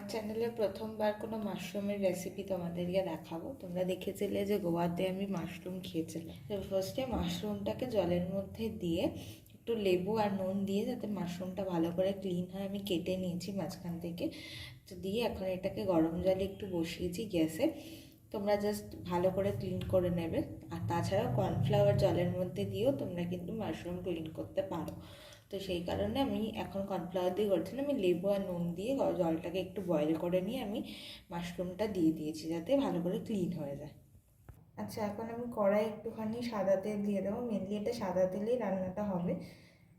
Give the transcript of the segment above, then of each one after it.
আমার চ্যানেলে প্রথমবার কোনো মাশরুমের রেসিপি তোমাদেরকে দেখাবো। তোমরা দেখেছিলে যে গোয়াতে আমি মাশরুম খেয়েছিলাম। তো ফার্স্টে মাশরুমটাকে জলের মধ্যে দিয়ে একটু লেবু আর নুন দিয়ে, যাতে মাশরুমটা ভালো করে ক্লিন হয়, আমি কেটে নিয়েছি মাঝখান থেকে। তো দিয়ে এখন এটাকে গরম জলে একটু বসিয়েছি গ্যাসে। তোমরা জাস্ট ভালো করে ক্লিন করে নেবে। আর তাছাড়াও কর্নফ্লাওয়ার জলের মধ্যে দিয়েও তোমরা কিন্তু মাশরুম ক্লিন করতে পারো। তো সেই কারণে আমি এখন কর্নফ্লাওয়ার দিয়ে করছি না, আমি লেবু আর নুন দিয়ে জলটাকে একটু বয়েল করে নিয়ে আমি মাশরুমটা দিয়ে দিয়েছি, যাতে ভালো করে ক্লিন হয়ে যায়। আচ্ছা, এখন আমি কড়াই একটুখানি সাদা তেল দিয়ে দেবো। মেনলি এটা সাদা তেলেই রান্নাটা হবে,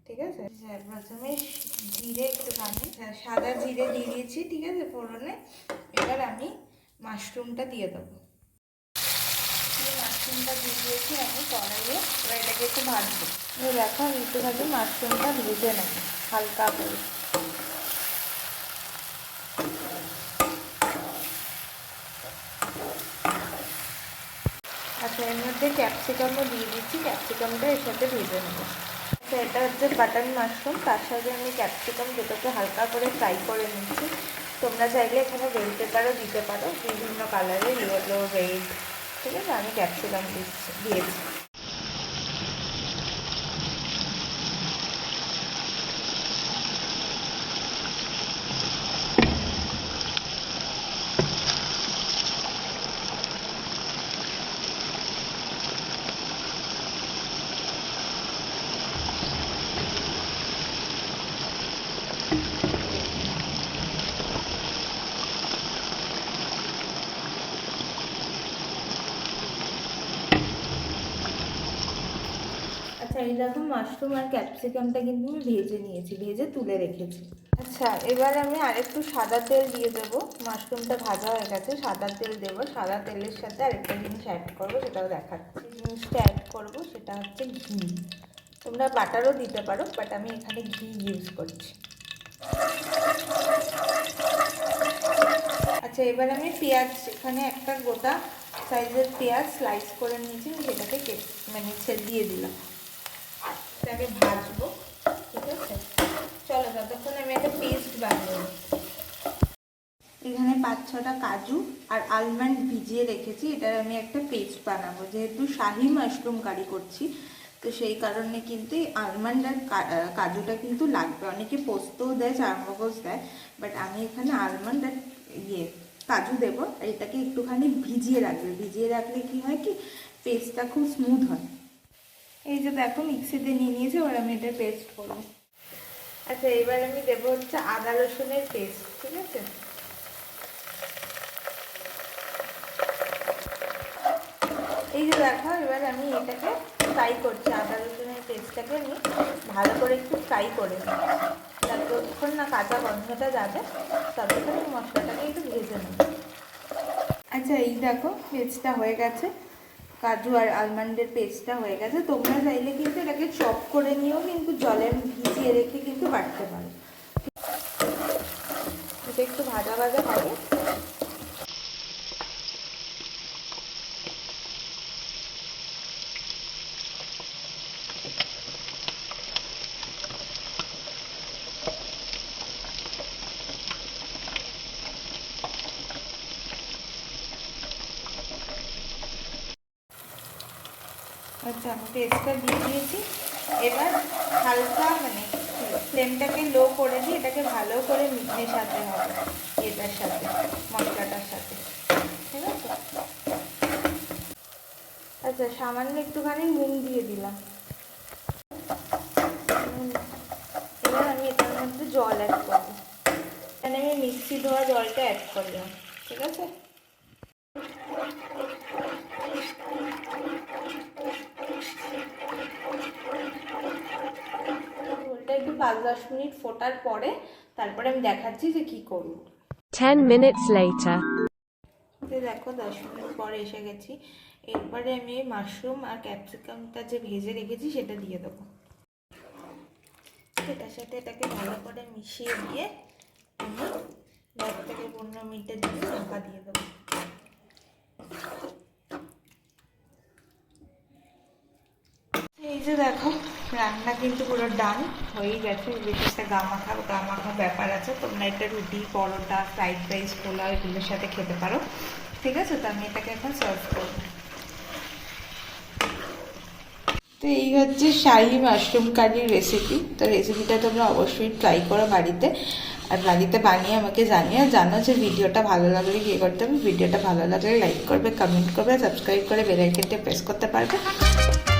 ঠিক আছে। প্রথমে জিরে একটুখানি সাদা জিরে দিয়ে দিয়েছি, ঠিক আছে, ফোড়নে। এবার আমি মাশরুমটা দিয়ে দেবো। মাশরুমটা দিয়ে দিয়েছি আমি কড়াইয়ে। এবার এটাকে একটু ভাজবো। দেখো আমি একটুখানি মাশরুমটা ভেজে নেবো হালকা করে। আচ্ছা, এর মধ্যে ক্যাপসিকামও দিয়ে দিচ্ছি, ক্যাপসিকামটা এর সাথে ভেজে নেবো। আচ্ছা, এটা হচ্ছে বাটন মাশরুম, তার সাথে আমি ক্যাপসিকাম দুটোকে হালকা করে ফ্রাই করে নিচ্ছি। তোমরা চাইলে এখানে বেল পেপারও দিতে পারো, বিভিন্ন কালারের, ইয়েলো, রেড, ঠিক আছে। আমি ক্যাপসিকাম দিয়েছি। আচ্ছা, এই দেখো মাশরুম আর ক্যাপসিকামটা কিন্তু আমি ভেজে নিয়েছি, ভেজে তুলে রেখেছি। আচ্ছা, এবার আমি আরেকটু সাদা তেল দিয়ে দেবো। মাশরুমটা ভাজা হয়ে গেছে, সাদা তেল দেবো। সাদা তেলের সাথে আরেকটা জিনিস অ্যাড করবো, সেটাও দেখাচ্ছি। জিনিসটা অ্যাড করবো সেটা হচ্ছে ঘি। তোমরা বাটারও দিতে পারো, বাট আমি এখানে ঘি ইউজ করছি। আচ্ছা, এবার আমি পেঁয়াজ, এখানে একটা গোটা সাইজের পেঁয়াজ স্লাইস করে নিয়েছি, সেটাকে দিয়ে দিলাম। এটাকে ভাজবো, ঠিক আছে। চলো, ততক্ষণ আমি একটা পেস্ট বানিয়ে নিই। এখানে 5-6টা কাজু আর আলমন্ড ভিজিয়ে রেখেছি, এটার আমি একটা পেস্ট বানাবো। যেহেতু শাহি মাশরুম কারি করছি, তো সেই কারণে কিন্তু আলমন্ড আর কাজুটা কিন্তু লাগবে। অনেকে পোস্তও দেয়, চারমগজ দেয়, বাট আমি এখানে আলমন্ড আর কাজু দেবো। এটাকে একটুখানি ভিজিয়ে রাখবে। ভিজিয়ে রাখলে কি হয় কি, পেস্টটা খুব স্মুথ হয়। এই যে দেখো, মিক্সিতে নিয়ে নিয়েছি, এবার আমি এটা পেস্ট করবো। আচ্ছা, এবার আমি দেবো হচ্ছে আদা রসুনের পেস্ট, ঠিক আছে। এই যে দেখো, এবার আমি এটাকে ফ্রাই করছি। আদা রসুনের পেস্টটাকে আমি ভালো করে একটু ফ্রাই করে নিই। যতক্ষণ না কাঁচা গন্ধটা যাবে, ততক্ষণ আমি মশলাটাকে একটু ভেজে নিই। আচ্ছা, এই দেখো পেস্টটা হয়ে গেছে, কাজু আর আলমন্ডের পেস্টটা হয়ে গেছে। তোমরা চাইলে কিন্তু এটাকে চপ করে নিয়েও কিন্তু জলে ভিজিয়ে রেখে কিন্তু বাটতে পারো। এটা একটু ভাজা ভাজা হবে। আচ্ছা, আমি পেস্টটা দিয়ে দিয়েছি। এবার হালকা ফ্লেমটাকে লো করে দিয়ে এটাকে ভালো করে মেশাতে হবে এটার সাথে, মশলাটার সাথে, ঠিক আছে। আচ্ছা, সামান্য একটুখানি নুন দিয়ে দিলাম। এবার আমি এটার মধ্যে জল অ্যাড করবো। এখানে আমি মিক্সি ধোয়া জলটা অ্যাড করলাম, ঠিক আছে। ঝোলটা একটু 5-10 মিনিট ফোটার পরে তারপরে আমি দেখাচ্ছি যে কি করব। 10 minutes later. দেখো 10 মিনিট পরে এসে গেছি। এরপরে আমি মাশরুম আর ক্যাপসিকামটা যে ভেজে রেখেছি সেটা দিয়ে দেবো। এটার সাথে এটাকে ভালো করে মিশিয়ে দিয়ে আমি 10 থেকে 15 মিনিটের জন্য ঢাকা দিয়ে দেবো। এই যে দেখো রান্না কিন্তু পুরো ডান হয়েই গেছে। বেশি একটা গা মাখা ব্যাপার আছে। তোমরা এটা রুটি, পরোটা, ফ্রাইড রাইস, পোলাও এগুলোর সাথে খেতে পারো। ঠিক আছে, তো আমি এটাকে এখন সার্ভ করবো। তো এই হচ্ছে শাহী মাশরুম কারির রেসিপি। তো রেসিপিটা তোমরা অবশ্যই ট্রাই করো বাড়িতে, আর বাড়িতে বানিয়ে আমাকে জানো যে ভিডিওটা ভালো লাগলে কী করতে হবে। ভিডিওটা ভালো লাগলে লাইক করবে, কমেন্ট করবে, সাবস্ক্রাইব করে বেল আইকনটা প্রেস করতে পারবে,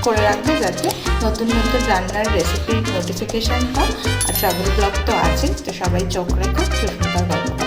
করে রাখবে, যাতে নতুন নতুন রান্নার রেসিপির নোটিফিকেশান পাও। আর ট্রাভেল ব্লগ তো আছে, তো সবাই চোখ রেখো। সুস্মিতার গল্প।